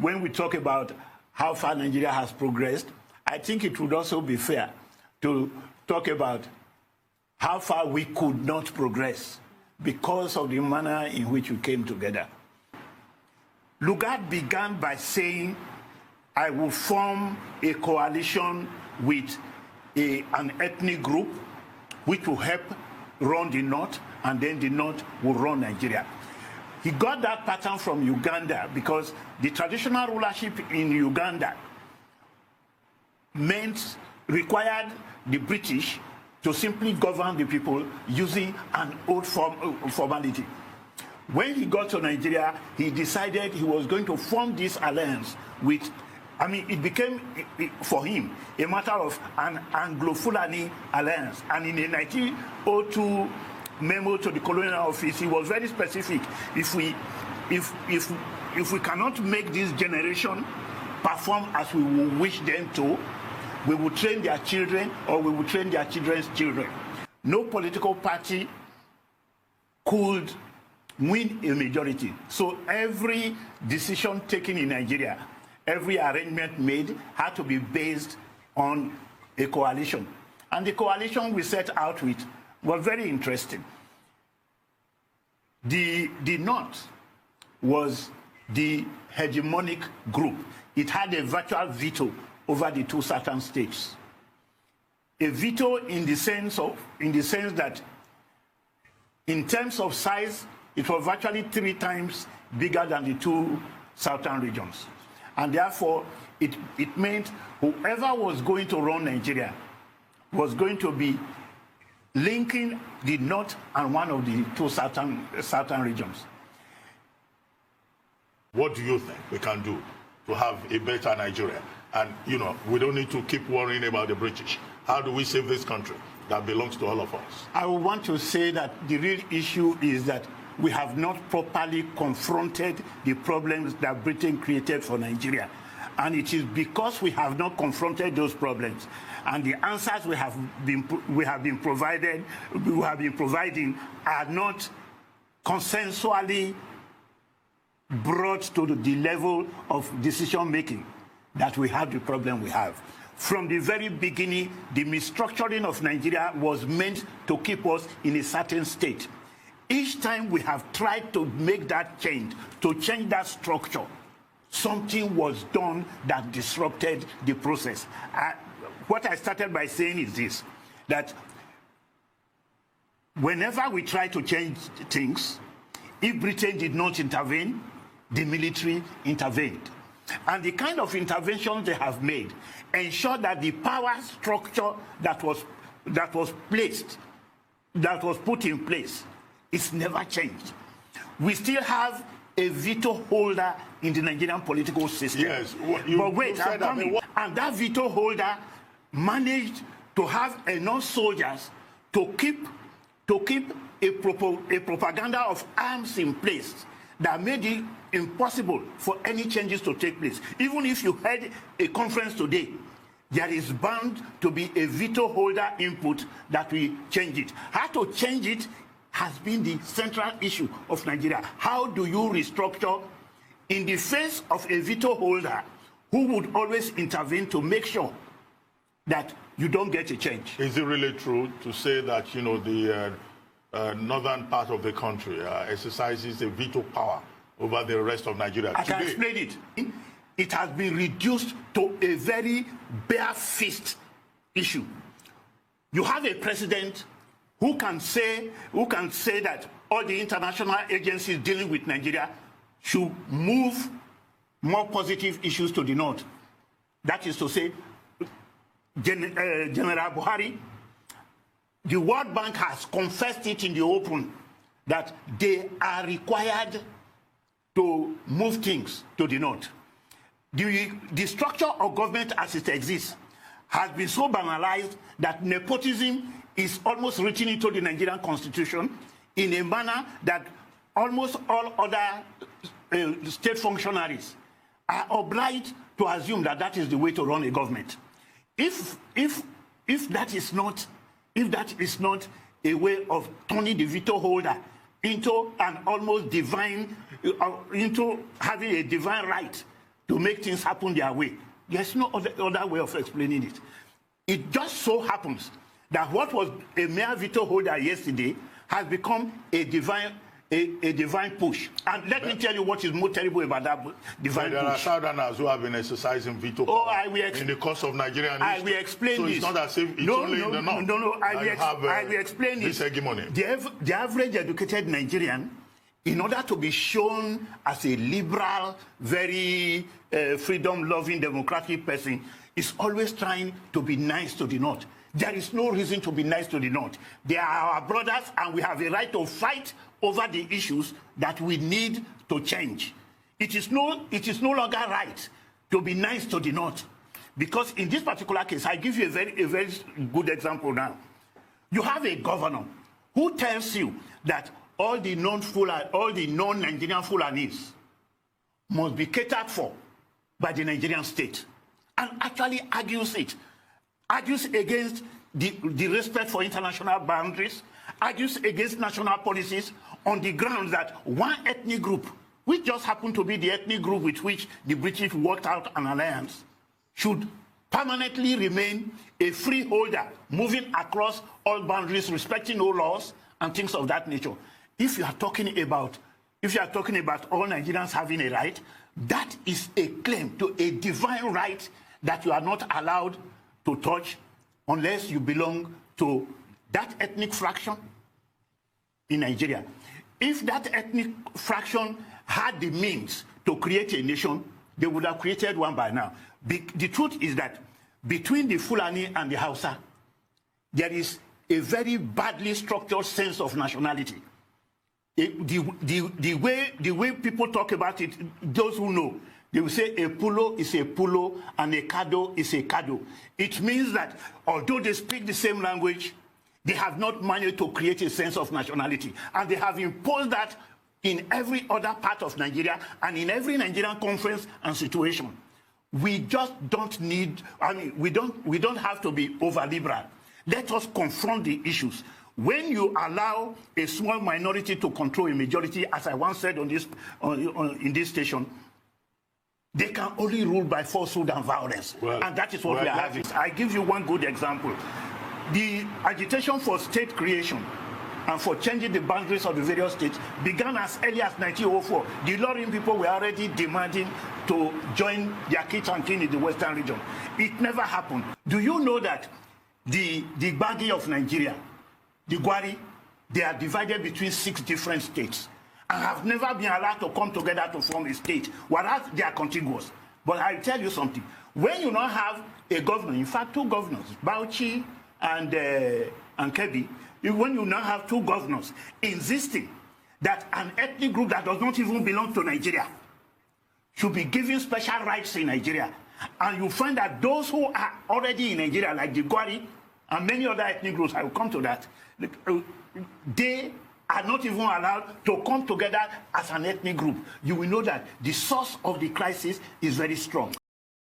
when we talk about how far Nigeria has progressed, I think it would also be fair to talk about how far we could not progress because of the manner in which we came together. Lugard began by saying, I will form a coalition with an ethnic group which will help run the North, and then the North will run Nigeria. He got that pattern from Uganda because the traditional rulership in Uganda required the British to simply govern the people using an old formality. When he got to Nigeria, he decided he was going to form this alliance with, it became, for him, a matter of an Anglo-Fulani alliance. And in a 1902 memo to the colonial office, he was very specific. If we cannot make this generation perform as we would wish them to, we will train their children or we will train their children's children. No political party could win a majority. So every decision taken in Nigeria, every arrangement made had to be based on a coalition. And the coalition we set out with was very interesting. The North was the hegemonic group. It had a virtual veto over the two southern states. A veto in the sense that in terms of size, it was virtually 3 times bigger than the two southern regions. And therefore, it meant whoever was going to run Nigeria was going to be linking the North and one of the two southern regions. What do you think we can do to have a better Nigeria? And, we don't need to keep worrying about the British. How do we save this country that belongs to all of us? I would want to say that the real issue is that we have not properly confronted the problems that Britain created for Nigeria. And it is because we have not confronted those problems and the answers we have been providing are not consensually brought to the level of decision making that we have the problem we have. From the very beginning, the restructuring of Nigeria was meant to keep us in a certain state. Each time we have tried to make that change, to change that structure, something was done that disrupted the process. What I started by saying is this, that whenever we try to change things, if Britain did not intervene, the military intervened. And the kind of interventions they have made ensure that the power structure that was put in place is never changed. We still have a veto holder in the Nigerian political system. Yes, but wait, I'm coming. And that veto holder managed to have enough soldiers to keep a propaganda of arms in place that made it impossible for any changes to take place. Even if you had a conference today, there is bound to be a veto holder input that will change it. How to change it has been the central issue of Nigeria. How do you restructure in the face of a veto holder who would always intervene to make sure that you don't get a change? Is it really true to say that, the northern part of the country exercises a veto power over the rest of Nigeria I today? can explain it. It has been reduced to a very bare fist issue. You have a president who can say that all the international agencies dealing with Nigeria should move more positive issues to the north. That is to say, General Buhari, the World Bank has confessed it in the open that they are required to move things to the north. The structure of government as it exists has been so banalized that nepotism is almost written into the Nigerian constitution in a manner that almost all other state functionaries are obliged to assume that that is the way to run a government. If that is not a way of turning the veto holder into an almost divine, into having a divine right to make things happen their way. There's no other way of explaining it. It just so happens that what was a mere veto holder yesterday has become a divine push. And let me tell you what is more terrible about that divine there push. There are Southerners who have been exercising veto in the course of Nigerian history. I will explain so this. It's not as if it's only in the north. No, I will explain this hegemony. The average educated Nigerian, in order to be shown as a liberal, very freedom-loving, democratic person, is always trying to be nice to the North. There is no reason to be nice to the North. They are our brothers, and we have a right to fight over the issues that we need to change. It is no longer right to be nice to the North. Because in this particular case, I give you a very good example now. You have a governor who tells you that all the non-Nigerian Fulanis must be catered for by the Nigerian state, and actually argues against the respect for international boundaries, argues against national policies on the grounds that one ethnic group, which just happened to be the ethnic group with which the British worked out an alliance, should permanently remain a freeholder, moving across all boundaries, respecting no laws and things of that nature. If you are talking about all Nigerians having a right, that is a claim to a divine right that you are not allowed to touch unless you belong to that ethnic fraction in Nigeria. If that ethnic fraction had the means to create a nation, they would have created one by now. The truth is that between the Fulani and the Hausa, there is a very badly structured sense of nationality. The way people talk about it, those who know, they will say a pulo is a pulo and a kado is a kado. It means that although they speak the same language, they have not managed to create a sense of nationality. And they have imposed that in every other part of Nigeria and in every Nigerian conference and situation. We just don't need, we don't have to be over-liberal. Let us confront the issues. When you allow a small minority to control a majority, as I once said in this station, they can only rule by falsehood and violence. And that is what we are having. I give you one good example. The agitation for state creation and for changing the boundaries of the various states began as early as 1904. The Ilorin people were already demanding to join their kith and kin in the western region. It never happened. Do you know that the Gbagi of Nigeria, the Gwari, they are divided between 6 different states and have never been allowed to come together to form a state, whereas they are contiguous. But I'll tell you something. When you now have a governor, in fact 2 governors, Bauchi and Kebbi, when you now have 2 governors insisting that an ethnic group that does not even belong to Nigeria should be given special rights in Nigeria, and you find that those who are already in Nigeria, like the Gwari and many other ethnic groups, I will come to that, they are not even allowed to come together as an ethnic group. You will know that the source of the crisis is very strong.